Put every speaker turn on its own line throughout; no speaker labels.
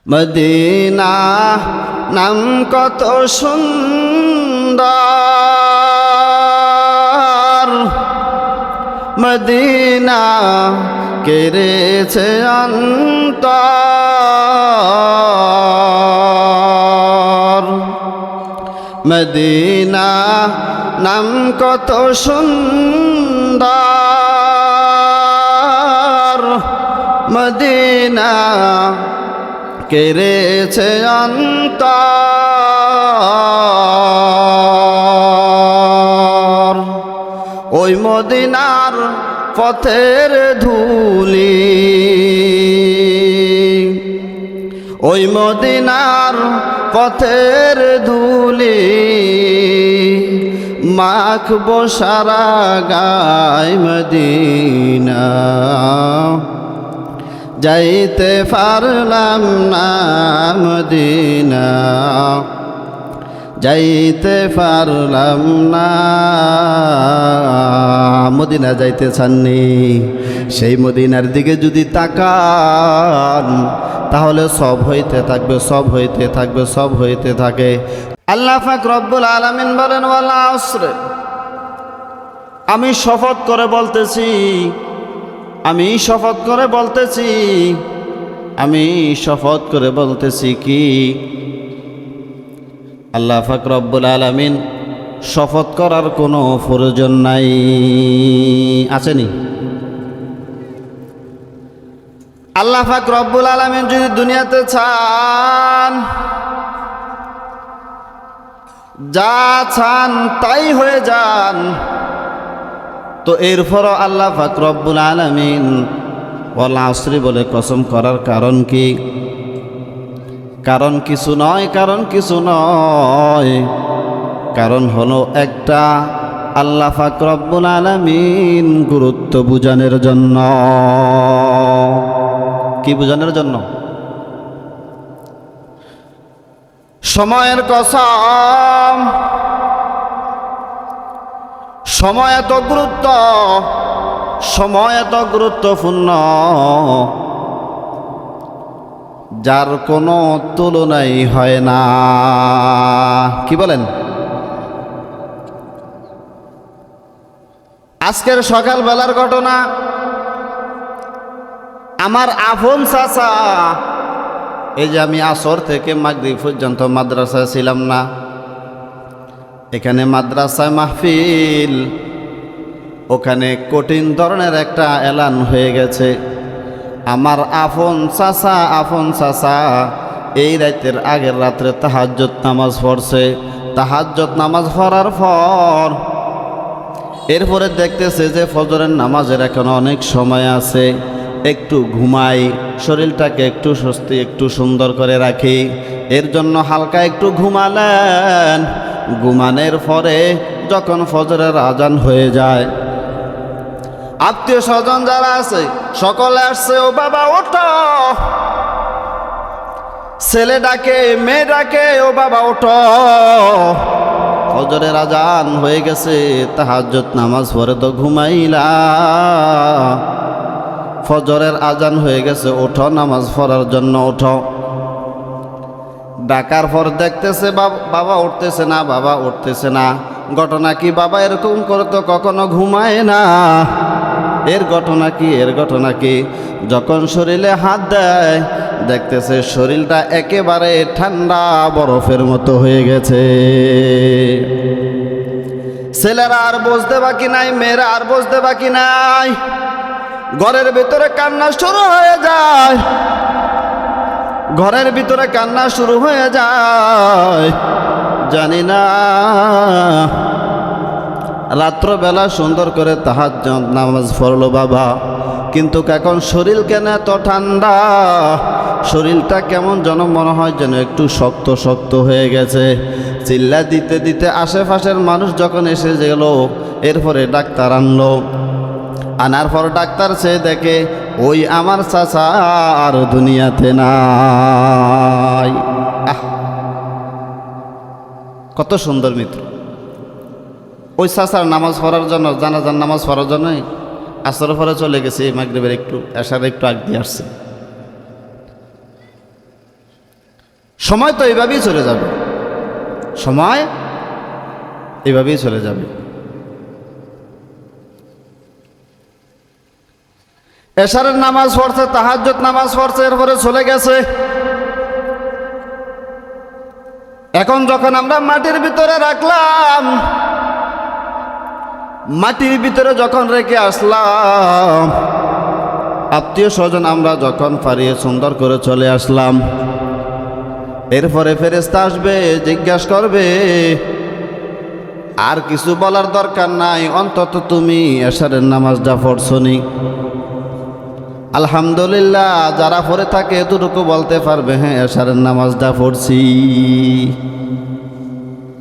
Medina নাম কত সুন্দর, মদিনা কেড়েছে অন্তর। মদিনা নাম কত সুন্দর, মদিনা কেড়েছে অন্তর। ওই মদিনার পথের ধুলি, ওই মদিনার পথের ধুলি মাখবো সারা গায় মদিনা। যাইতে পারলাম না মদিনা, যাইতে পারলাম না। মদিনা যাইতে চাননি? সেই মদিনার দিকে যদি তাকান তাহলে সব হইতে থাকবে, সব হইতে থাকবে, সব হইতে থাকে। আল্লাহ পাক রব্বুল আলামিন বলেন, ওয়াল আসর, আমি শপথ করে বলতেছি, আমি শপথ করে বলতেছি, আমি শপথ করে বলতেছি কি? আল্লাহ পাক রব্বুল আলামিন শপথ করার কোনো প্রয়োজন নাই, আছেনি? আল্লাহ পাক রব্বুল আলামিন যদি দুনিয়াতে চান, যা চান তাই হয়ে যান, তো এরপরও আল্লাহ পাক রব্বুল আলামিন ওয়াল আসরি বলে কসম করার কারণ কি? কারণ কিছু নয়, কারণ কিছু নয়, কারণ হলো একটা, আল্লাহ পাক রব্বুল আলামিন গুরুত্ব বুঝানোর জন্য। কি বুঝানোর জন্য? সময়ের কসম, সময় এত গুরুত্ব, সময় এত গুরুত্বপূর্ণ, যার কোনো তুলনাই হয় না। কি বলেন? আজকের সকালবেলার ঘটনা, আমার আপন চাচা, এই যে আমি আসর থেকে মাগরিব পর্যন্ত মাদ্রাসায় ছিলাম না, এখানে মাদ্রাসায় মাহফিল, ওখানে কঠিন ধরনের একটা এলান হয়ে গেছে। আমার আপন চাচা এই রাতের আগের রাত্রে তাহাজ্জুদ নামাজ পড়ছে। তাহাজ্জুদ নামাজ পড়ার পর এরপরে দেখতেছে যে ফজরের নামাজের এখন অনেক সময় আছে, একটু ঘুমাই, শরীরটাকে একটু স্বস্তি, একটু সুন্দর করে রাখি, এর জন্য হালকা একটু ঘুমালেন। ঘুমানোর পরে যখন ফজরের আজান হয়ে যায়, আত্মীয় স্বজন যারা আছে সকলে আসছে, ও বাবা ওঠো, ছেলে ডাকে, মেয়ে ডাকে, ও বাবা ওঠো, ফজরের আজান হয়ে গেছে, তাহাজ্জুদ নামাজ পড়ে তো ঘুমাইলা, ফজরের আজান হয়ে গেছে, ওঠো নামাজ পড়ার জন্য ওঠো। ডাকার পর দেখতেছে বাবা উঠতেছে না, বাবা উঠতেছে না। ঘটনা কি? বাবা এরকম করে তো কখনো ঘুমায় না। এর ঘটনা কি? এর ঘটনা কি? যখন শরীরে হাত দেয় দেখতেছে শরীরটা একেবারে ঠান্ডা বরফের মতো হয়ে গেছে। ছেলেরা আর বুঝতে বাকি নাই, মেয়েরা আর বুঝতে বাকি নাই, ঘরের ভিতরে কান্না শুরু হয়ে যায়, ঘরের ভিতরে কান্না শুরু হয়ে যায়। জানি না রাত্রবেলা সুন্দর করে তাহাজ্জুদ নামাজ পড়লো বাবা, কিন্তু এখন শরীর কেন এত ঠান্ডা, শরীরটা কেমন যেন মনে হয় যেন একটু শক্ত শক্ত হয়ে গেছে। চিল্লা দিতে দিতে আশেপাশের মানুষ যখন এসে গেল, এরপরে ডাক্তার আনলো, আনার পর ডাক্তার সে দেখে ওই আমার চাচা আর দুনিয়াতে নাই। কত সুন্দর মিত্র। ওই চাচার নামাজ পড়ার জন্য, জানাজার নামাজ পড়ার জন্যই আসর পরে চলে গেছে, মাগরিবের একটু এশার একটু আগ দিয়ে আসছে। সময় তো এইভাবেই চলে যাবে, সময় এইভাবেই চলে যাবে। এশারের নামাজ পড়ছে, তাহাজ্জুদ নামাজ পড়ছে, এরপরে চলে গেছে। এখন যখন আমরা মাটির ভিতরে রাখলাম, মাটির ভিতরে যখন রেখে আসলাম, আত্মীয় স্বজন আমরা যখন পারিয়ে সুন্দর করে চলে আসলাম, এরপরে ফেরেশতা আসবে, জিজ্ঞাসা করবে, আর কিছু বলার দরকার নাই, অন্তত তুমি এশারের নামাজটা পড়ছনি? আলহামদুলিল্লাহ, যারা পড়ে থাকে এতটুকু বলতে পারবে, হ্যাঁ এশারের নামাজটা পড়ছি।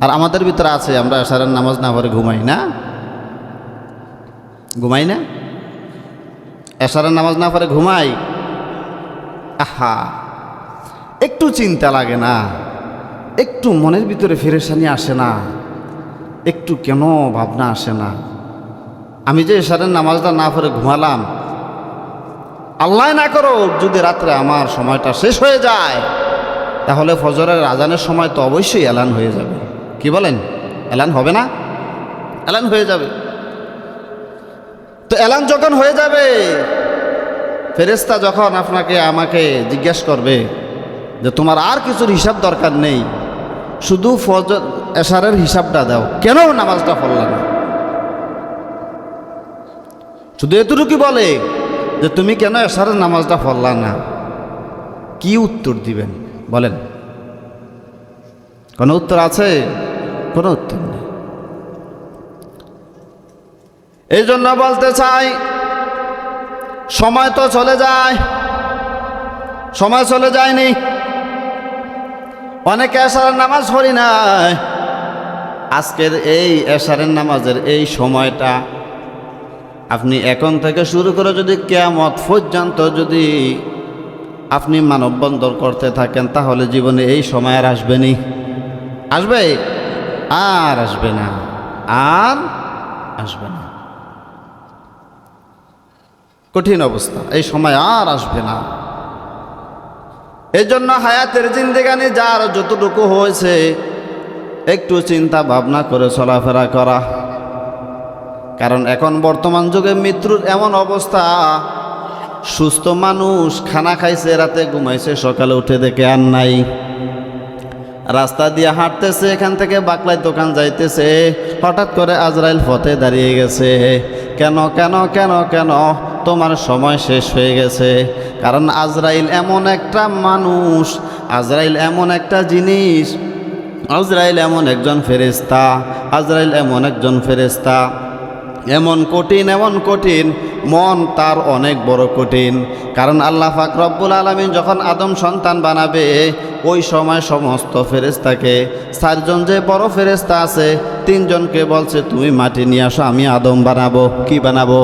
আর আমাদের ভিতরে আছে, আমরা এশারের নামাজ না পড়ে ঘুমাই না, ঘুমাই না, এশারের নামাজ না পড়ে ঘুমাই। আহা, একটু চিন্তা লাগে না? একটু মনের ভিতরে ফেরেশানি আসে না? একটু কেন ভাবনা আসে না? আমি যে এশারের নামাজটা না পড়ে ঘুমালাম, আল্লাহ না করো যদি রাত্রে আমার সময়টা শেষ হয়ে যায়, তাহলে ফজরের আজানের সময় তো অবশ্যই এলান হয়ে যাবে। কি বলেন? এলান হবে না? এলান হয়ে যাবে। তো এলান যখন হয়ে যাবে, ফেরেশতা যখন আপনাকে আমাকে জিজ্ঞেস করবে যে তোমার আর কিছুর হিসাব দরকার নেই, শুধু ফজর এশারের হিসাবটা দাও, কেন নামাজটা পড়লা না? শুধু এতটুকু বলে যে তুমি কেন এশারের নামাজটা পড়লা না, কি উত্তর দিবেন বলেন? কোনো উত্তর আছে? কোনো উত্তর নেই। এই জন্য বলতে চাই, সময় তো চলে যায়, সময় চলে যায়নি। অনেকে এশারের নামাজ পড়ি নাই। আজকের এই এশারের নামাজের এই সময়টা আপনি এখন থেকে শুরু করে যদি কিয়ামত পর্যন্ত যদি আপনি মানববন্ধন করতে থাকেন, তাহলে জীবনে এই সময় আর আসবেনি? আসবে? আর আসবে না, আর আসবে না। কঠিন অবস্থা, এই সময় আর আসবে না। এই জন্য হায়াতের জিন্দেগানি যার যতটুকু হয়েছে, একটু চিন্তা ভাবনা করে চলাফেরা করা। কারণ এখন বর্তমান যুগে মৃত্যুর এমন অবস্থা, সুস্থ মানুষ খানা খাইছে, রাতে ঘুমাইছে, সকালে উঠে দেখে আর নাই। রাস্তা দিয়ে হাঁটতেছে, এখান থেকে বাকলাই দোকান যাইতেছে, হঠাৎ করে আজরাইল পথে দাঁড়িয়ে গেছে। কেন কেন কেন কেন? তোমার সময় শেষ হয়ে গেছে। কারণ আজরাইল এমন একটা মানুষ, আজরাইল এমন একটা জিনিস, আজরাইল এমন একজন ফেরেশতা, আজরাইল এমন একজন ফেরেশতা, এমন কঠিন, এমন কঠিন, মন তার অনেক বড় কঠিন। কারণ আল্লাহ পাক রব্বুল আলামিন যখন আদম সন্তান বানাবে, ওই সময় সমস্ত ফেরেশতাকে, 4 জন যে বড় ফেরেশতা আছে, 3 জনকে বলছে তুমি মাটি নিয়ে আসো, আমি আদম বানাবো। কি বানাবো?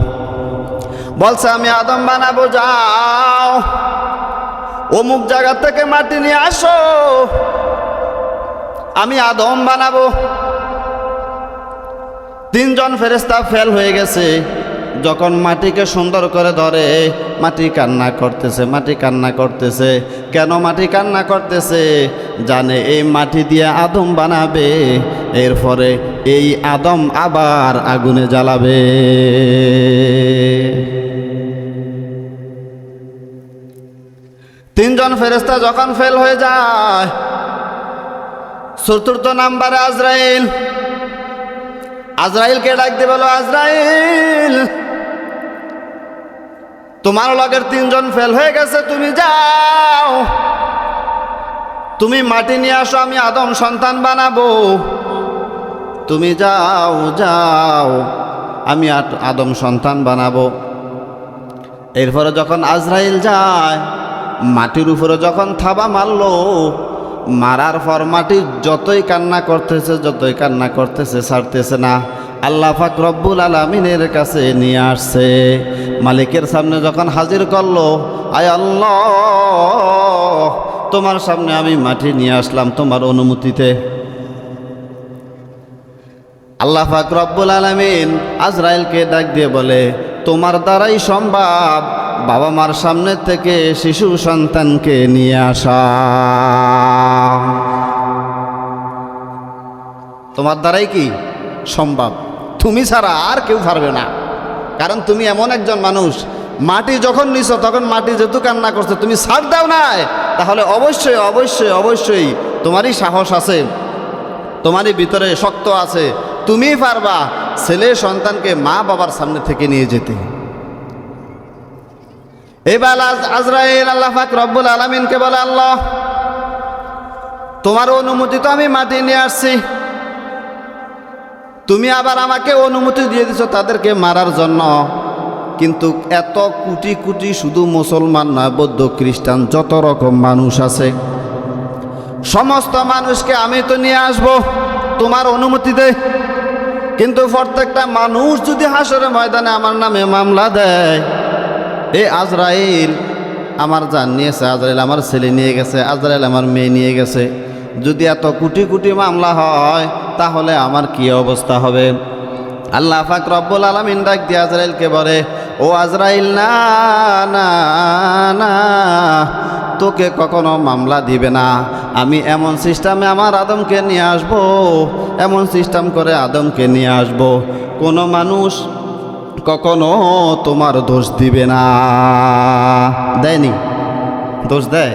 বলছে আমি আদম বানাবো, যাও অমুক জায়গা থেকে মাটি নিয়ে আসো, আমি আদম বানাবো। 3 জন ফেরেশতা ফেল হয়ে গেছে। যখন মাটিকে সুন্দর করে ধরে, মাটি কান্না করতেছে, মাটি কান্না করতেছে। কেন মাটি কান্না করতেছে? জানে এই মাটি দিয়ে আদম বানাবে, এরপরে এই আদম আবার আগুনে জ্বালাবে। 3 জন ফেরেশতা যখন ফেল হয়ে যায়, 4র্থ নাম্বারে আজরাইল, আজরাইলকে ডাক দিয়ে বলো, আজরাইল তোমার লগের 3 জন ফেল হয়ে গেছে, তুমি যাও, তুমি মাটি নিয়ে আসো, আমি আদম সন্তান বানাবো। তুমি যাও, যাও, আমি আদম সন্তান বানাবো। এরপরে যখন আজরাইল যায়, মাটির উপরে যখন থাবা মারলো, মারার পর মাটি যতই কান্না করতেছে, যতই কান্না করতেছে, ছাড়তেছে না। আল্লাহ পাক রব্বুল আলামিনের কাছে নিয়ে আসছে, মালিকের সামনে যখন হাজির করলো, আয় আল্লাহ, তোমার সামনে আমি মাটি নিয়ে আসলাম তোমার অনুমতিতে। আল্লাহ পাক রব্বুল আলামিন আজরাইলকে ডাক দিয়ে বলে, তোমার দ্বারাই সম্ভব বাবা মার সামনে থেকে শিশু সন্তানকে নিয়ে আসা। তোমার দ্বারাই কি সম্ভব, তুমি ছাড়া আর কেউ পারবে না। কারণ তুমি এমন একজন মানুষ, মাটি যখন নিছো তখন মাটি যেহেতু কান্না করছে, তুমি ছাড় দাও না, তাহলে অবশ্যই অবশ্যই অবশ্যই তোমারই সাহস আছে, তোমারই ভিতরে শক্ত আছে, তুমি পারবা ছেলে সন্তানকে মা বাবার সামনে থেকে নিয়ে যেতে। এবার আজরাইল আল্লাহ পাক রব্বুল আলামিনকে বলে, আল্লাহ তোমার অনুমতি তো আমি মাটি নিয়ে আসছি, তুমি আবার আমাকে অনুমতি দিয়ে দিছো তাদেরকে মারার জন্য, কিন্তু এত কোটি কোটি শুধু মুসলমান নয়, বৌদ্ধ খ্রিস্টান যত রকম মানুষ আছে সমস্ত মানুষকে আমি তো নিয়ে আসব তোমার অনুমতিতে, কিন্তু প্রত্যেকটা মানুষ যদি হাসরের ময়দানে আমার নামে মামলা দেয়, এ আজরাইল আমার জান নিয়েছে, আজরাইল আমার ছেলে নিয়ে গেছে, আজরাইল আমার মেয়ে নিয়ে গেছে, যদি এত কোটি কোটি মামলা হয় তাহলে আমার কি অবস্থা হবে? আল্লাহ পাক রব্বুল আলামিন ডাক দিয়ে আজরাইলকে বলে, ও আজরাইল, না না না, তোকে কখনো মামলা দিবে না। আমি এমন সিস্টেমে আমার আদমকে নিয়ে আসব, এমন সিস্টেম করে আদমকে নিয়ে আসব, কোনো মানুষ কখনো তোমার দোষ দিবে না। দেয়নি? দোষ দেয়?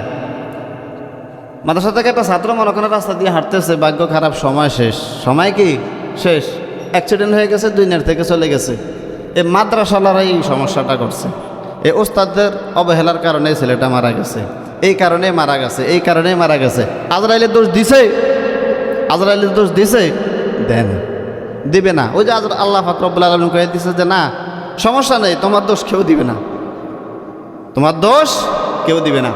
মাদ্রাসা থেকে একটা ছাত্র মনে করেন রাস্তা দিয়ে হাঁটতেছে, ভাগ্য খারাপ, সময় শেষ। সময় কি শেষ? অ্যাক্সিডেন্ট হয়ে গেছে, দুনিয়ার থেকে চলে গেছে। এই মাদ্রাসালারাই সমস্যাটা করছে, এই ওস্তাদদের অবহেলার কারণে ছেলেটা মারা গেছে, এই কারণে মারা গেছে, এই কারণেই মারা গেছে। আজরাইলের দোষ দিছে? আজরাইলের দোষ দিছে? দেন, দিবে না। ওই যে আল্লাহ পাক রব্বুল আলামিন কয়ে দিছে যে না, সমস্যা নেই, তোমার দোষ কেউ দিবে না, তোমার দোষ কেউ দিবে না।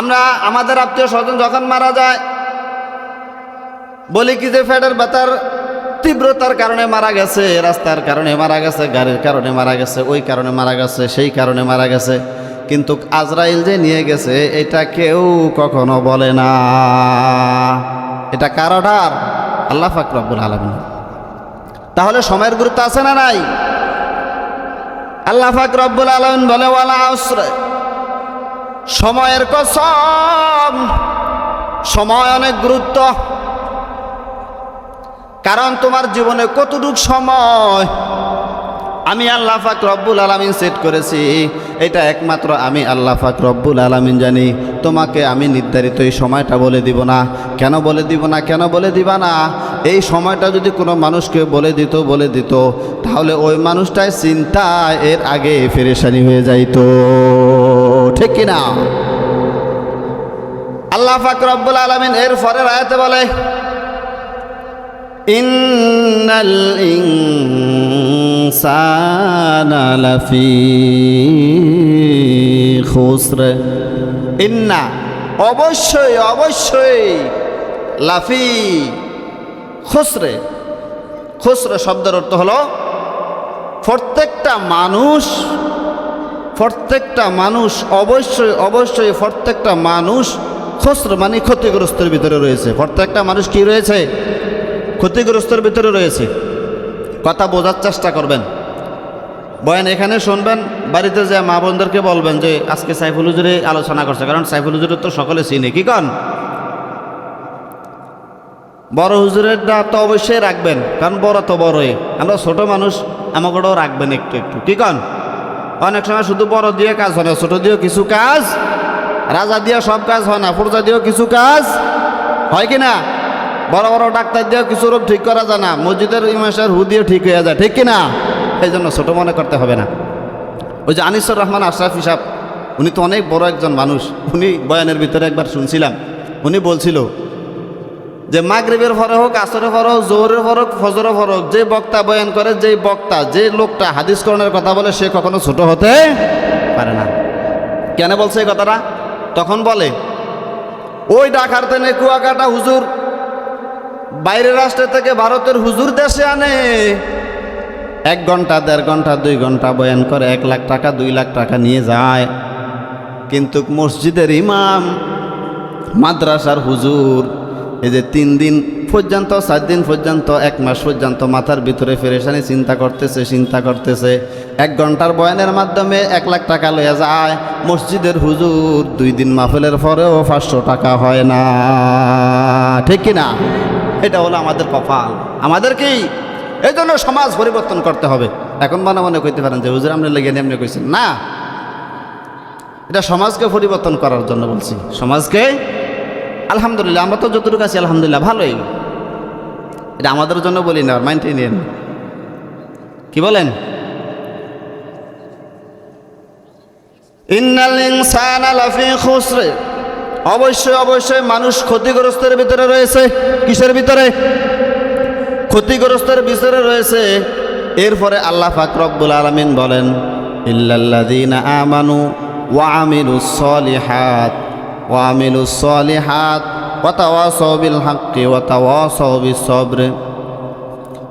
আমরা আমাদের আত্মীয় স্বজন যখন মারা যায় বলি কি যে পেটের ব্যথার তীব্রতার কারণে মারা গেছে, রাস্তার কারণে মারা গেছে, গাড়ির কারণে মারা গেছে, ওই কারণে মারা গেছে, সেই কারণে মারা গেছে, কিন্তু আজরাইল যে নিয়ে গেছে এটা কেউ কখনো বলে না। এটা কার অর্ডার? আল্লাহ পাক রব্বুল আলামিন। তাহলে সময়ের গুরুত্ব আছে না নাই? আল্লাহ পাক রব্বুল আলামিন বলে, ওয়ালা আসরে, সময়ের কসম, সময় অনেক গুরুত্ব। কারণ তোমার জীবনে কতটুক সময় আমি আল্লাহ পাক রব্বুল আলামিন সেট করেছি, এটা একমাত্র আমি আল্লাহ পাক রব্বুল আলামিন জানি। তোমাকে আমি নির্ধারিত এই সময়টা বলে দিব না। কেন বলে দিব না? কেন বলে দিবা না? এই সময়টা যদি কোনো মানুষকে বলে দিত তাহলে ওই মানুষটাই চিন্তায় এর আগে পেরেশানি হয়ে যাইতো, ঠিক কিনা? আল্লাহ পাক রব্বুল আলামিন এর পরের আয়াতে বলে, ইন্নাল ইনসানা লাফি খুসর, ইন্না অবশ্যই অবশ্যই, লাফি খুসরে, খুসরে শব্দের অর্থ হলো প্রত্যেকটা মানুষ অবশ্যই অবশ্যই প্রত্যেকটা মানুষ খুসর মানে ক্ষতিগ্রস্তের ভিতরে রয়েছে। প্রত্যেকটা মানুষ কি রয়েছে? ক্ষতিগ্রস্তের ভিতরে রয়েছে। কথা বোঝার চেষ্টা করবেন, বয়ান এখানে শুনবেন, বাড়িতে যে মা বোনদেরকে বলবেন যে আজকে সাইফুল হুজুরে আলোচনা করছে, কারণ সাইফুল হুজুরের তো সকলে চিনে, কি কন? বড় হুজুরেরটা তো অবশ্যই রাখবেন, কারণ বড় তো বড়ই, আমরা ছোট মানুষ, আমাকেও রাখবেন একটু একটু, কি কন? অনেক সময় শুধু বড় দিয়ে কাজ হয় না, ছোট দিয়েও কিছু কাজ, রাজা দিয়ে সব কাজ হয় না, প্রজা দিয়েও কিছু কাজ হয় কি না? বড় বড় ডাক্তার দিয়েও কিছু রোগ ঠিক করা যায় না, মসজিদের ইমামের হু দিয়ে ঠিক হয়ে যায়, ঠিক কিনা? এই জন্য ছোট মনে করতে হবে না। ওই যে আনিসুর রহমান আশরাফি সাহেব, উনি তো অনেক বড় একজন মানুষ, উনি বয়ানের ভিতরে একবার শুনছিলাম, উনি বলছিল যে মাগরিবের পরে হোক, আসরের পরে হোক, জোহরের পরে হোক, ফজরের পরে হোক, যে বক্তা বয়ান করে, যেই বক্তা, যে লোকটা হাদিস করণের কথা বলে, সে কখনো ছোট হতে পারে না। কেন বলছে এই কথাটা? তখন বলে ওই ঢাকার তেনে কুয়াকাটা হুজুর বাইরের রাষ্ট্র থেকে ভারতের হুজুর দেশে আনে, 1 ঘন্টা 1.5 ঘন্টা 2 ঘন্টা বয়ান করে, 1 লাখ টাকা 2 লাখ টাকা নিয়ে যায়, কিন্তু মসজিদের ইমাম, মাদ্রাসার হুজুর, এই যে 3 দিন পর্যন্ত 4 দিন পর্যন্ত 1 মাস পর্যন্ত মাথার ভিতরে পেরেশানি চিন্তা করতেছে 1 ঘন্টার বয়ানের মাধ্যমে 1 লাখ টাকা লইয়া যায় মসজিদের হুজুর 2 দিন মাহফিলের পরেও 500 টাকা হয় না, ঠিক কিনা? এটা হলো আমাদের কপাল। আমাদের কি এই জন্য সমাজ পরিবর্তন করতে হবে। এখন মনে কইতে পারেন যে হুজুর আপনি লেগে এমনি কইছেন না, এটা সমাজকে পরিবর্তন করার জন্য বলছি। সমাজকে আলহামদুলিল্লাহ আমরা তো যতটুকু আছি আলহামদুলিল্লাহ ভালোই, এটা আমাদের জন্য বলি না, মাইন্ডে নিন। কি বলেন? ইন্নাল ইনসানা লাফি খুসর, অবশ্যই মানুষ ক্ষতিগ্রস্তের ভিতরে রয়েছে। কিসের ভিতরে? ক্ষতিগ্রস্তের ভিতরে রয়েছে। এরপরে আল্লাহ পাক রব্বুল আলামিন বলেন ইল্লাল্লাযীনা আমানু ওয়া আমিলুস সলিহাত ওয়া তাওয়াসাউ বিল হাক্কি ওয়া তাওয়াসাউ বিস সবর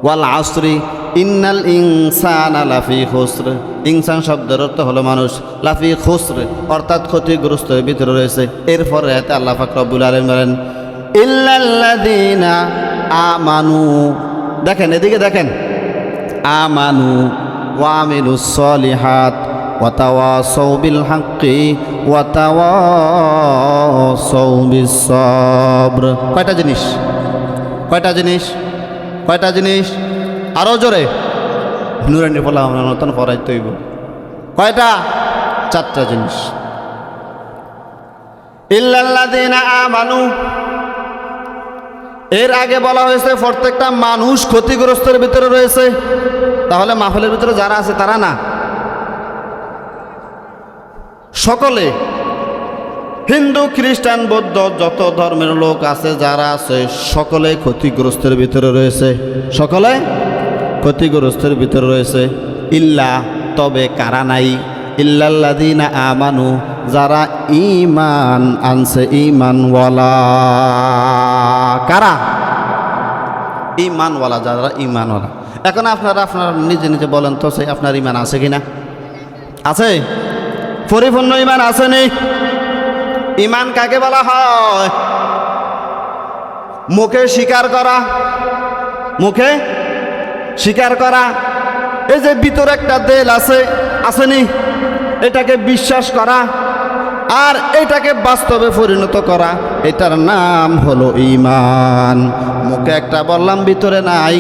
ওয়াল আসরি ইন্নাল ইনসানা লাফি খুসর। ইনসান শব্দের অর্থ হলো মানুষ, লাফি খুসর অর্থাৎ ক্ষতিগ্রস্তের ভিতরে রয়েছে। এরপরে এতে আল্লাহ পাক রব্বুল আলামিন বলেন ইল্লাল্লাযীনা আমানু, দেখেন এদিকে দেখেন, আমানু ওয়া আমিলুস সলিহাত ওয়া তাওয়াসাউ বিল হাক্কি ওয়া তাওয়াসাউ বিস সবর। কয়টা জিনিস? আরো জোরে, নুরানি বলা আমরা নতুন পড়াইতে হইব। কয়টা? 4টা জিনিস। ইল্লাল্লাযীনা আমানু, এর আগে বলা হয়েছে প্রত্যেকটা মানুষ ক্ষতিগ্রস্তের ভিতরে রয়েছে। তাহলে মাহফিলের ভিতরে যারা আছে তারা না, সকলে, হিন্দু খ্রিস্টান বৌদ্ধ যত ধর্মের লোক আছে যারা আছে সকলে ক্ষতিগ্রস্তের ভিতরে রয়েছে, সকলে ক্ষতিগ্রস্তের ভিতরে রয়েছে। ইল্লা, তবে কারা নাই? ইল্লাল্লাযীনা আমানু, যারা ঈমান আনছে, ঈমানওয়ালা। কারা? ঈমানওয়ালা, যারা ঈমানওয়ালা। এখন আপনারা নিজে বলেন তো সেই আপনার ঈমান আছে কিনা? আছে? পরিপূর্ণ ঈমান আছে নেই? ঈমান কাকে বলা হয়? মুখে স্বীকার করা, এই যে ভিতরে একটা দেল আছে, আসেনি, এটাকে বিশ্বাস করা আর এটাকে বাস্তবে পরিণত করা, এটার নাম হলো ঈমান। মুখে একটা বললাম, ভিতরে নাই,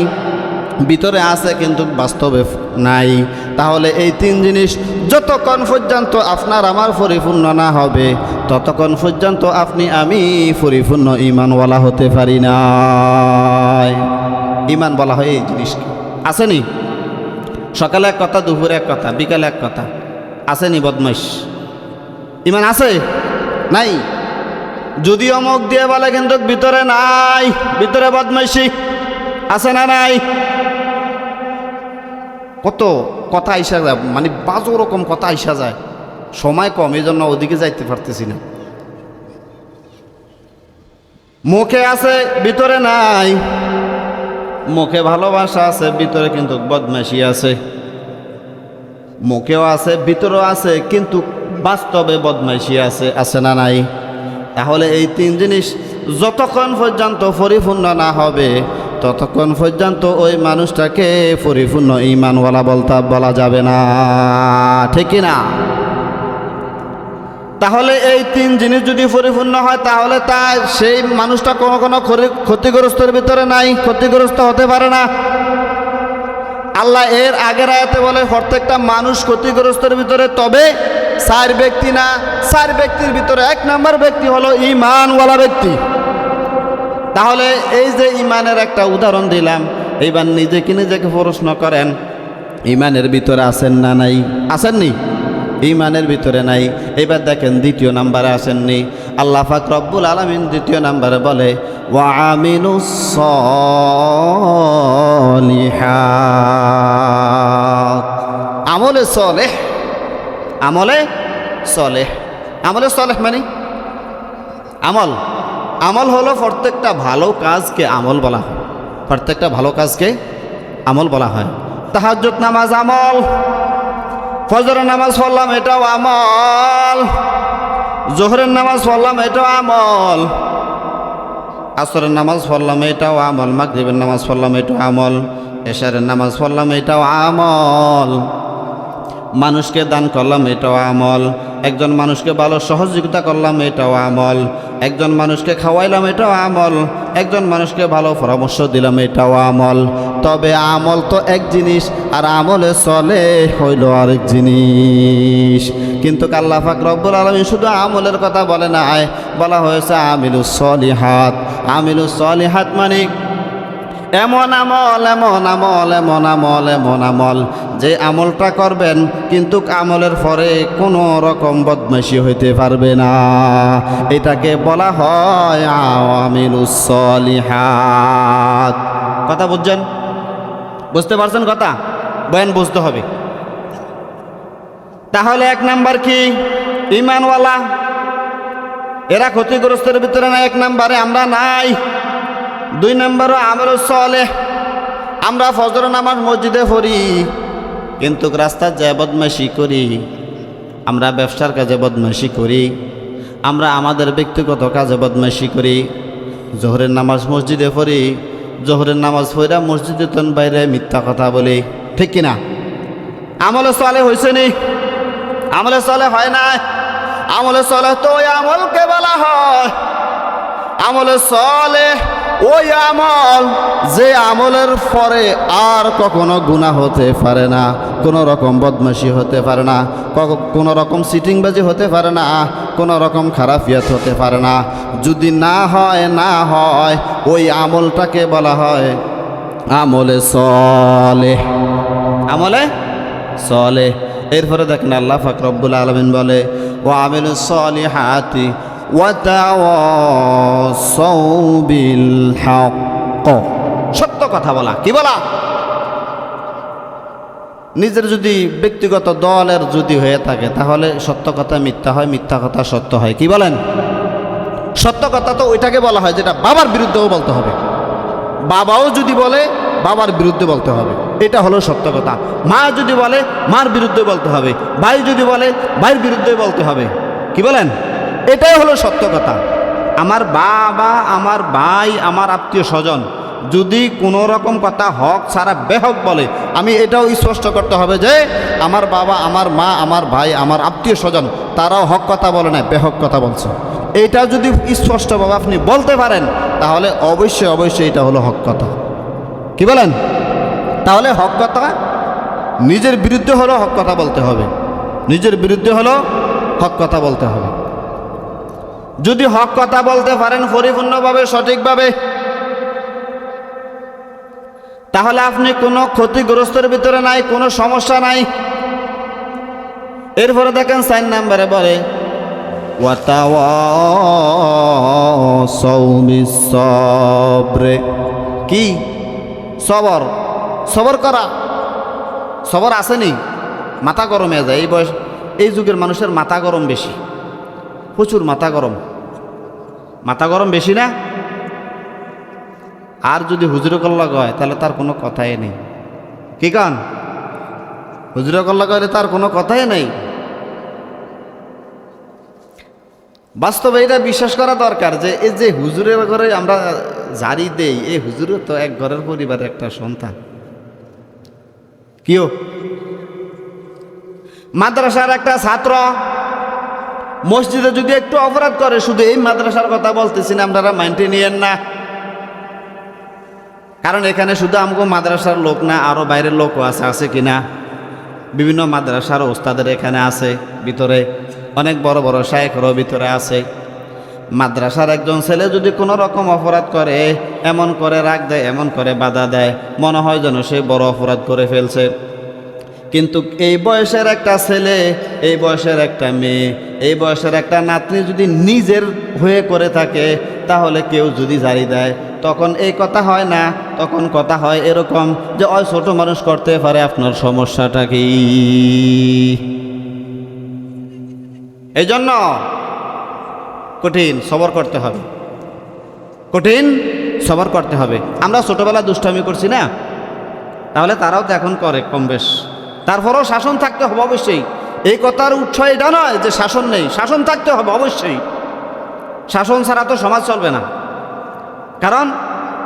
ভিতরে আছে কিন্তু বাস্তবে নাই। তাহলে এই 3 জিনিস যতক্ষণ পর্যন্ত আপনার আমার পরিপূর্ণ না হবে ততক্ষণ পর্যন্ত আপনি আমি পরিপূর্ণ ঈমানওয়ালা হতে পারি না। ঈমান বলা হয় এই জিনিসকে। আসেনি? সকালে এক কথা, দুপুরে এক কথা, বিকালে এক কথা। আসেনি বদমাইশ? ঈমান আছে? নাই। যদিও মুখ দিয়ে বলে কিন্তু ভিতরে নাই, ভিতরে বদমাইশি আছে না নাই? কত কথা আইসা যায়, মানে বাজো রকম কথা আইসা যায়, সময় কম, এই জন্য ওদিকে যাইতে পারতেছি না। মুখে আছে, ভিতরে নাই। মুখে ভালোবাসা আছে, ভিতরে কিন্তু বদমাইশি আছে। মুখেও আছে, ভিতরেও আছে, কিন্তু বাস্তবে বদমাইশি আছে না নাই? তাহলে এই 3 জিনিস যতক্ষণ পর্যন্ত পরিপূর্ণ না হবে ততক্ষণ পর্যন্ত ওই মানুষটাকে পরিপূর্ণ ঈমানওয়ালা বলা যাবে না, ঠিক কিনা? তাহলে এই 3 জিনিস যদি পরিপূর্ণ হয় তাহলে সেই মানুষটা কোনো ক্ষতিগ্রস্তের ভিতরে নাই, ক্ষতিগ্রস্ত হতে পারে না। আল্লাহ এর আগের আয়াতে বলে প্রত্যেকটা মানুষ ক্ষতিগ্রস্তের ভিতরে, তবে 4 ব্যক্তি না, 4 ব্যক্তির ভিতরে 1 নম্বর ব্যক্তি হলো ঈমানওয়ালা ব্যক্তি। তাহলে এই যে ঈমানের একটা উদাহরণ দিলাম, এইবার নিজেকে প্রশ্ন করেন, ঈমানের ভিতরে আছেন না নাই? আসেননি? ঈমানের ভিতরে নাই। এবার দেখেন 2য় নম্বরে আসেননি। আল্লাহ পাক রব্বুল আলামিন 2য় নম্বরে বলে ওয়া আমিলুস সলিহাত, আমলে সলেহ মানে আমল হলো প্রত্যেকটা ভালো কাজকে আমল বলা হয়। প্রত্যেকটা ভালো কাজকে আমল বলা হয়। তাহাজ্জুদ নামাজ আমল, ফজরের নামাজ পড়লাম এটাও আমল, জোহরের নামাজ পড়লাম এটাও আমল, আসরের নামাজ পড়লাম এটাও আমল, মাগরিবের নামাজ পড়লাম এটাও আমল, এশারের নামাজ পড়লাম এটাও আমল, মানুষকে দান করলাম এটাও আমল, একজন মানুষকে ভালো সহযোগিতা করলাম এটাও আমল, একজন মানুষকে খাওয়াইলাম এটাও আমল, একজন মানুষকে ভালো পরামর্শ দিলাম এটাও আমল। তবে আমল তো এক জিনিস আর আমলে চলে হইল আরেক জিনিস। কিন্তু আল্লাহ পাক রব্বুল আলামিন শুধু আমলের কথা বলে নাই, বলা হয়েছে আমিলুস সলিহাত। আমিলুস সলিহাত মানে এমন আমল, এমন আমল, এমন আমল, এমন আমল যে আমলটা করবেন কিন্তু আমলের পরে কোনো রকম বদমাইশি হইতে পারবে না। এটাকে বলা হয় আমিলুস সলিহাত। কথা বুঝছেন? বুঝতে পারছেন কথা? বয়ান বুঝতে হবে। তাহলে এক নাম্বার কি? ঈমানওয়ালা। এরা ক্ষতিগ্রস্তের ভিতরে না, এক নাম্বারে আমরা নাই। দুই নম্বরও আমালুস সালেহ। আমরা ফজর নামাজ মসজিদে পড়ি কিন্তু রাস্তার যায় বদমাইশি করি, আমরা ব্যবসার কাজে বদমাইশি করি, আমরা আমাদের ব্যক্তিগত কাজে বদমাইশি করি। জোহরের নামাজ মসজিদে পড়ি, জোহরের নামাজ পড়া মসজিদে তন বাইরে মিথ্যা কথা বলি, ঠিক কিনা? আমলে সালেহ হয়েছে নি? আমলে সালেহ হয় না। আমলে সালেহ তো ওই আমলকে বলা হয় আমলে সালেহ, ওই আমল যে আমলের পরে আর কখনো গুনাহ হতে পারে না, কোনো রকম বদমাশি হতে পারে না, কোনো রকম সিটিংবাজি হতে পারে না, কোনো রকম খারাপিয়াত হতে পারে না। যদি না হয় ওই আমলটাকে বলা হয় আমলে সালেহ। আমলে সালেহ। এরপরে দেখেন আল্লাহ পাক রব্বুল আলামিন বলে ওয়া আমিলুস সালিহাতি ওয়াতাওয়াসাউ বিল হক। সত্য কথা বলা। কি বলা? নিজের যদি ব্যক্তিগত দলের যদি হয়ে থাকে তাহলে সত্য কথা মিথ্যা হয়, মিথ্যা কথা সত্য হয়। কি বলেন? সত্য কথা তো ওইটাকে বলা হয় যেটা বাবার বিরুদ্ধেও বলতে হবে। বাবাও যদি বলে বাবার বিরুদ্ধে বলতে হবে, এটা হলো সত্য কথা। মা যদি বলে মার বিরুদ্ধে বলতে হবে, ভাই যদি বলে ভাইয়ের বিরুদ্ধে বলতে হবে। কি বলেন? এটাই হলো সত্য কথা। আমার বাবা, আমার ভাই, আমার আত্মীয় স্বজন যদি কোনো রকম কথা হক ছাড়া বেহক বলে, আমি এটাও স্পষ্ট করতে হবে যে আমার বাবা, আমার মা, আমার ভাই, আমার আত্মীয় স্বজন তারাও হক কথা বলে না, বেহক কথা বলছে। এটা যদি স্পষ্টভাবে আপনি বলতে পারেন তাহলে অবশ্যই এটা হলো হক কথা। কি বলেন? তাহলে হক কথা নিজের বিরুদ্ধে হলো হক কথা বলতে হবে, নিজের বিরুদ্ধে হলো হক কথা বলতে হবে। যদি হক কথা বলতে পারেন পরিপূর্ণভাবে, সঠিকভাবে, তাহলে আপনি কোনো ক্ষতিগ্রস্তের ভিতরে নাই, কোনো সমস্যা নাই। এরপরে দেখেন 4 নম্বরে বলে ওয়াতাওয়াসাউ বিস সবর। কি? সবর। সবর করা। সবর আসেনি, মাথা গরম হয়ে যায়। এই যুগের মানুষের মাথা গরম বেশি, প্রচুর মাথা গরম। মাথা গরম বেশি না? আর যদি হুজুরে কল্লা হয় তাহলে তার কোনো কথাই নেই। কি কান? হুজুরে কল্লা গেলে তার কোনো কথাই নেই। বাস্তবে এটা বিশ্বাস করা দরকার যে এই যে হুজুরের ঘরে আমরা জারি দেই, এই হুজুরও তো এক ঘরের পরিবারের একটা সন্তান। কিও? মাদ্রাসার একটা ছাত্র মসজিদে যদি একটু অপরাধ করে, শুধু এই মাদ্রাসার কথা বলতেছি না, আপনারা মাইন্ডে নিয়েন না, কারণ এখানে শুধু আমগো মাদ্রাসার লোক না, আরও বাইরের লোকও আছে কিনা? বিভিন্ন মাদ্রাসার ওস্তাদের এখানে আছে, ভিতরে অনেক বড় বড় শায়েখরাও ভিতরে আছে। মাদ্রাসার একজন ছেলে যদি কোনো রকম অপরাধ করে, এমন করে রাগ দেয়, এমন করে বাধা দেয়, মনে হয় যেন সে বড় অপরাধ করে ফেলছে। কিন্তু এই বয়সের একটা ছেলে, এই বয়সের একটা মেয়ে, এই বয়সের একটা নাতনি যদি নিজের হয়ে করে থাকে, তাহলে কেউ যদি জারি দেয় তখন এই কথা হয় না, তখন কথা হয় এরকম যে ওই ছোট মানুষ করতে পারে, আপনার সমস্যাটা কি? এই জন্য কঠিন সবর করতে হবে, কঠিন সবর করতে হবে। আমরা ছোটবেলা দুষ্টামি করছি না, তাহলে তারাও তো এখন করে কম বেশ। তারপরেও শাসন থাকতে হবে অবশ্যই। এই কথার উৎস এটা নয় যে শাসন নেই, শাসন থাকতে হবে অবশ্যই। শাসন ছাড়া তো সমাজ চলবে না। কারণ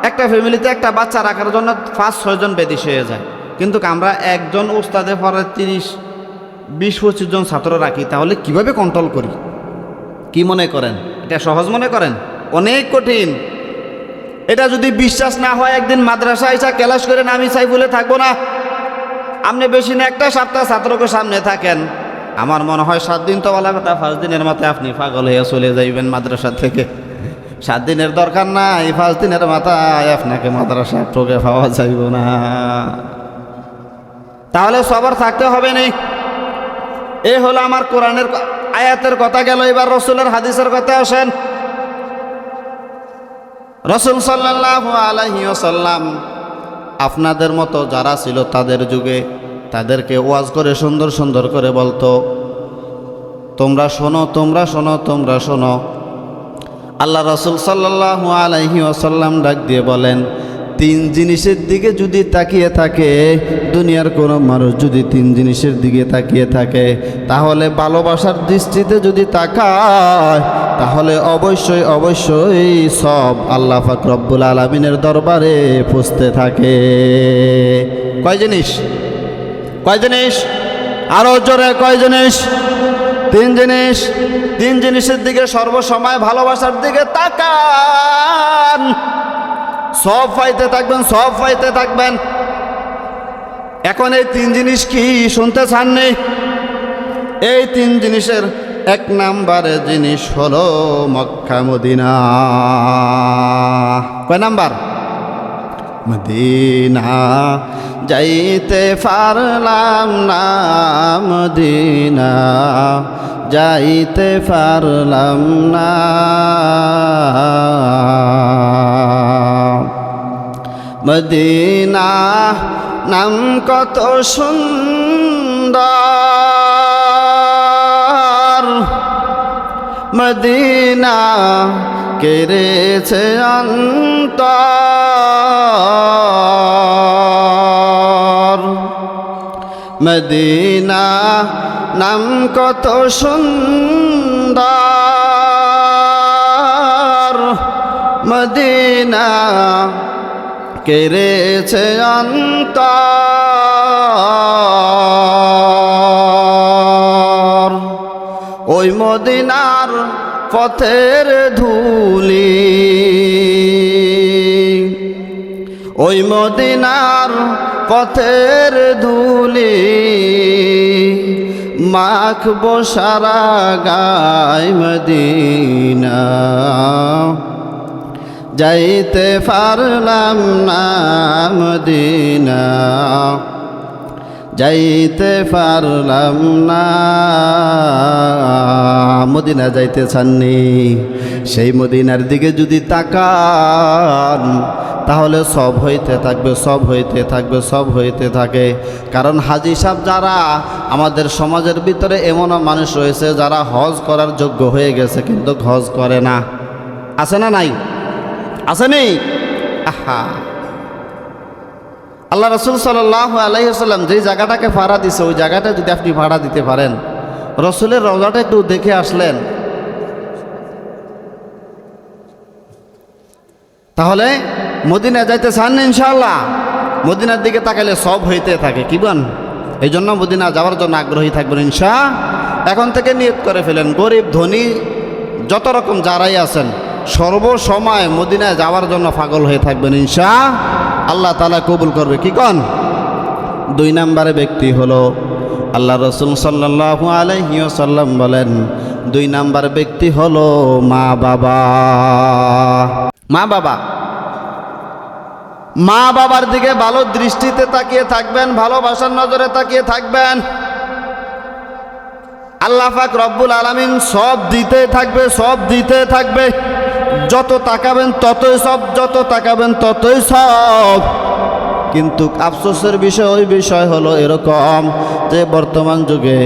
একটা ফ্যামিলিতে একটা বাচ্চা রাখার জন্য 5-6 জন বেদিস হয়ে যায়, কিন্তু আমরা একজন উস্তাদে পরে 30-20-25 জন ছাত্র রাখি, তাহলে কিভাবে কন্ট্রোল করি? কি মনে করেন এটা সহজ মনে করেন? অনেক কঠিন। এটা যদি বিশ্বাস না হয় একদিন মাদ্রাসা এসে ক্লাস করেন, আমি সাইফুলে থাকবো না। আপনি বেশি না একটা সপ্তাহ ছাত্রকে সামনে থাকেন, আমার মনে হয় 7 দিন তো বলা কথা, 5 দিনের মাথায় আপনি পাগল হয়ে চলে যাইবেন মাদ্রাসা থেকে। 7 দিনের দরকার নাই, 5 দিনের মাথায় আপনাকে মাদ্রাসা টোকে পাওয়া যাইব না। তাহলে সবার থাকতে হবে না। এই হলো আমার কোরআনের আয়াতের কথা গেল। এবার রসুলের হাদিসের কথা আসেন। রসুল সাল্লাল্লাহু আলাইহি ওয়াসাল্লাম আপনাদের মতো যারা ছিল তাদের যুগে, তাদেরকে ওয়াজ করে সুন্দর সুন্দর করে বলতো, তোমরা শোনো, তোমরা শোনো, তোমরা শোনো। আল্লাহ রসুল সাল্লাল্লাহু আলাইহি ওয়াসাল্লাম ডাক দিয়ে বলেন, 3 জিনিসের দিকে যদি তাকিয়ে থাকে, দুনিয়ার কোনো মানুষ যদি 3 জিনিসের দিকে তাকিয়ে থাকে, তাহলে ভালোবাসার দৃষ্টিতে যদি তাকায়, তাহলে অবশ্যই অবশ্যই সব আল্লাহ পাক রব্বুল আলামিনের দরবারে পৌঁছতে থাকে। কয় জিনিস? কয় জিনিস? আরো জোরে কয় জিনিস? 3 জিনিস। 3 জিনিসের দিকে সর্বসময় ভালোবাসার দিকে তাকান, সব পাইতে থাকবেন, সব পাইতে থাকবেন। এখন এই 3 জিনিস কি শুনতে চাননি? এই 3 জিনিসের 1 নাম্বারে জিনিস হলো মক্কা মদিনা। কয় নাম্বার? মদিনা যাইতে পারলাম না, মদিনা যাইতে পারলাম না। মদিনা নাম কত সুন্দর, মদিনা কেড়েছে অন্তর। মদিনা নাম কত সুন্দর, মদিনা কেড়েছে অন্তর। ওই মদিনার পথের ধুলি, ওই মদিনার পথের ধুলি, মাখবো সারা গায় মদিনা যাইতে পারলাম না, মদিনা যাইতে পারলাম না। মদিনা যাইতে চাননি? সেই মদিনার দিকে যদি তাকান, তাহলে সব হইতে থাকবে, সব হইতে থাকবে, সব হইতে থাকে। কারণ হাজী সাহেব যারা আমাদের সমাজের ভিতরে এমনও মানুষ রয়েছে যারা হজ করার যোগ্য হয়ে গেছে কিন্তু হজ করে না। আছে না নাই? আছে নেই? আহা, আল্লাহ রসুল সাল্লাল্লাহু আলাইহি ওয়াসাল্লাম যেই জায়গাটাকে ভাড়া দিছে, ওই জায়গাটা যদি আপনি ভাড়া দিতে পারেন, রসুলের রওজাটা একটু দেখে আসলেন, তাহলে মদিনা যাইতে চান না ইনশাআল্লাহ? মদিনার দিকে তাকালে সব হইতে থাকে। কি বলেন? এই জন্য মদিনা যাওয়ার জন্য আগ্রহী থাকবেন ইনশাআল্লাহ। এখন থেকে নিয়ত করে ফেলেন, গরিব ধনী যত রকম যারাই আছেন সর্বসময় মদিনায় যাওয়ার জন্য পাগল হয়ে থাকবেন ইনশাআল্লাহ। আল্লাহ তাআলা কবুল করবে। কি কন? 2 নম্বরে ব্যক্তি হলো আল্লাহ রসুল সাল্লাল্লাহু আলাইহি ওয়াসাল্লাম বলেন, 2 নম্বর ব্যক্তি হলো মা বাবা। মা বাবা, মা বাবার দিকে ভালো দৃষ্টিতে তাকিয়ে থাকবেন, ভালোবাসার নজরে তাকিয়ে থাকবেন। আল্লাহ পাক রব্বুল আলামিন সব দিতে থাকবে, সব দিতে থাকবে। যত তাকাবেন ততই সব, যত তাকাবেন ততই সব। কিন্তু আফসোসের বিষয়, ওই বিষয় হলো এরকম যে বর্তমান যুগে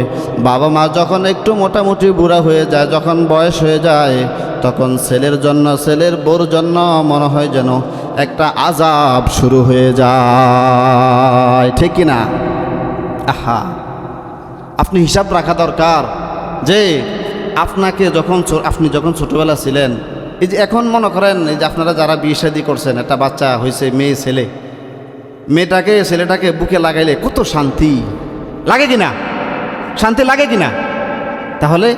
বাবা মা যখন একটু মোটামুটি বুড়া হয়ে যায়, যখন বয়স হয়ে যায়, তখন ছেলের জন্য, ছেলের বউর জন্য মনে হয় যেন একটা আযাব শুরু হয়ে যায়। ঠিক কি না? আহা, আপনি হিসাব রাখা দরকার যে আপনি যখন ছোটবেলা ছিলেন এই যে এখন মনে করেন এই যে আপনারা যারা বিয়ে শাদী করছেন, একটা বাচ্চা হয়েছে, মেয়ে ছেলে, মেয়েটাকে ছেলেটাকে বুকে লাগাইলে কত শান্তি লাগে কিনা, শান্তি লাগে কিনা? তাহলে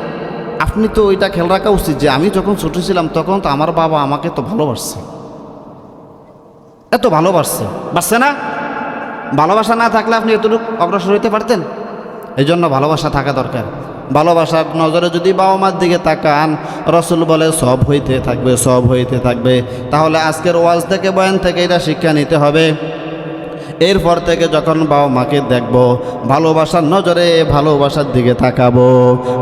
আপনি তো ওইটা খেয়াল রাখা উচিত যে আমি যখন ছোট ছিলাম তখন তো আমার বাবা আমাকে তো ভালোবাসছে, এত ভালোবাসছে, বাসছে না? ভালোবাসা না থাকলে আপনি এতটুকু অগ্রসর হইতে পারতেন? এই জন্য ভালোবাসা থাকা দরকার। ভালোবাসার নজরে যদি বাবা মার দিকে তাকান, রসুল বলে সব হইতে থাকবে, সব হইতে থাকবে। তাহলে আজকের ওয়াজ থেকে, বয়ান থেকে এটা শিক্ষা নিতে হবে। এরপর থেকে যখন বাবা মাকে দেখব, ভালোবাসার নজরে ভালোবাসার দিকে তাকাবো।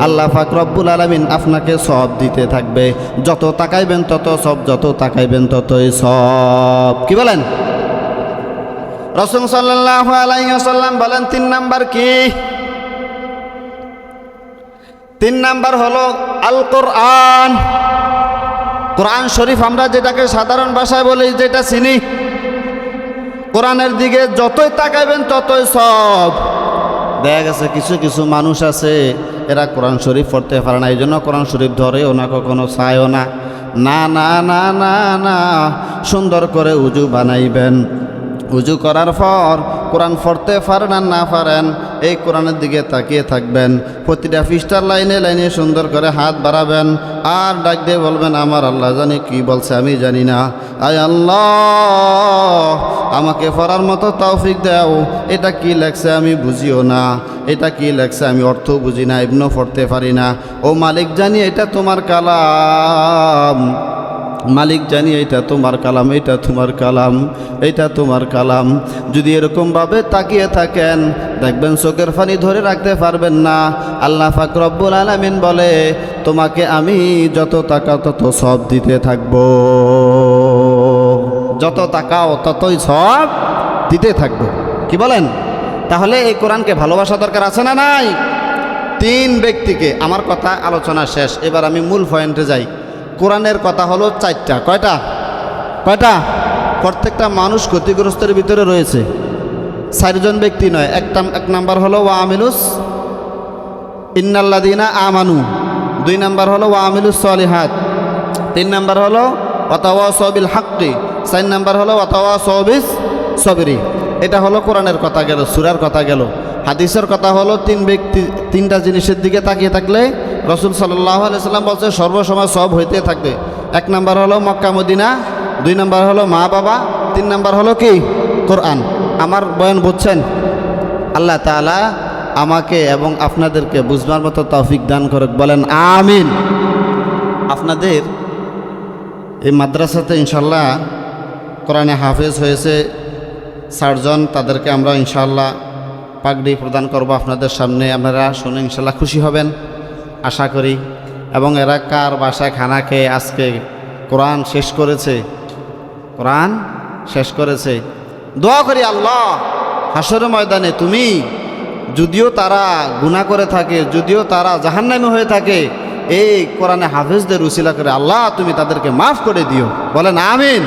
আল্লাহ পাক রব্বুল আলামিন আপনাকে সব দিতে থাকবে। যত তাকাইবেন তত সব, যত তাকাইবেন ততই সব। কি বলেন? রাসূল সাল্লাল্লাহু আলাইহি ওয়াসাল্লাম বলেন 3 নাম্বার কি? 3 নাম্বার হলো আল কোরআন। কোরআন শরীফ আমরা যেটাকে সাধারণ ভাষায় বলি, যেটা চিনি, কোরআনের দিকে যতই তাকাইবেন ততই সব। দেখা গেছে কিছু কিছু মানুষ আছে এরা কোরআন শরীফ পড়তে পারে না, এই জন্য কোরআন শরীফ ধরেও না, কখনো চায়ও না। না না না না না, সুন্দর করে উজু বানাইবেন। উজু করার পর কোরআন পড়তে পারেন আর না পারেন, এই কোরআনের দিকে তাকিয়ে থাকবেন। প্রতিটা পৃষ্ঠার লাইনে লাইনে সুন্দর করে হাত বাড়াবেন আর ডাক দিয়ে বলবেন, আমার আল্লাহ জানি কি বলছে, আমি জানি না। আয় আল্লাহ, আমাকে পড়ার মতো তৌফিক দাও। এটা কি লেখছে আমি বুঝিও না, এটা কি লেখছে আমি অর্থ বুঝি না, ইবনও পড়তে পারি না। ও মালিক, জানি এটা তোমার কালাম। মালিক, জানি এটা তোমার কালাম, এটা তোমার কালাম, এটা তোমার কালাম। যদি এরকমভাবে তাকিয়ে থাকেন, দেখবেন চোখের পানি ধরে রাখতে পারবেন না। আল্লাহ পাক রব্বুল আলামিন বলে, তোমাকে আমি যত তাকাও তত সব দিতে থাকব। যত তাকাও ততই সব দিতে থাকবো। কি বলেন? তাহলে এই কোরআনকে ভালোবাসা দরকার আছে না নাই? 3 ব্যক্তিকে, আমার কথা আলোচনা শেষ, এবার আমি মূল পয়েন্টে যাই। কোরআনের কথা হলো 4টা। কয়টা? কয়টা? প্রত্যেকটা মানুষ ক্ষতিগ্রস্তের ভিতরে রয়েছে। 4 জন ব্যক্তি নয়। এক নাম্বার হলো ওয়া আমিলুস ইন্নাল্লাযীনা আমানু। 2 নাম্বার হলো ওয়া আমিলুস সলিহাত। 3 নাম্বার হলো ওয়াতাওয়াসাউ বিল হাক্কি। 4 নাম্বার হলো ওয়াতাওয়াসাউ বিস সবরি। এটা হলো কোরআনের কথা গেল, সূরার কথা গেল। হাদিসের কথা হলো 3টা জিনিসের দিকে তাকিয়ে থাকলে রাসূল সাল্লাল্লাহু আলাইহি সাল্লাম বলছে সর্বসময় সব হইতে থাকবে। 1 নাম্বার হলো মক্কা মদিনা, 2 নাম্বার হলো মা বাবা, 3 নাম্বার হলো কি? কোরআন। আমার বয়ান বুঝছেন? আল্লাহ তাআলা আমাকে এবং আপনাদেরকে বুঝবার মতো তৌফিক দান করুক, বলেন আমিন। আপনাদের এই মাদ্রাসাতে ইনশাল্লাহ কোরআনে হাফেজ হয়েছে 60 জন। তাদেরকে আমরা ইনশাল্লাহ পাগড়ি প্রদান করব আপনাদের সামনে। আপনারা শুনে ইনশাল্লাহ খুশি হবেন আশা করি। এবং এরা কার বাসায় খানা খেয়ে আজকে কোরআন শেষ করেছে, কোরআন শেষ করেছে। দোয়া করি আল্লাহ হাসরের ময়দানে তুমি, যদিও তারা গুনাহ করে থাকে, যদিও তারা জাহান্নামী হয়ে থাকে, এই কোরআনে হাফেজদের উসিলা করে আল্লাহ তুমি তাদেরকে মাফ করে দিও। বলেন আমিন।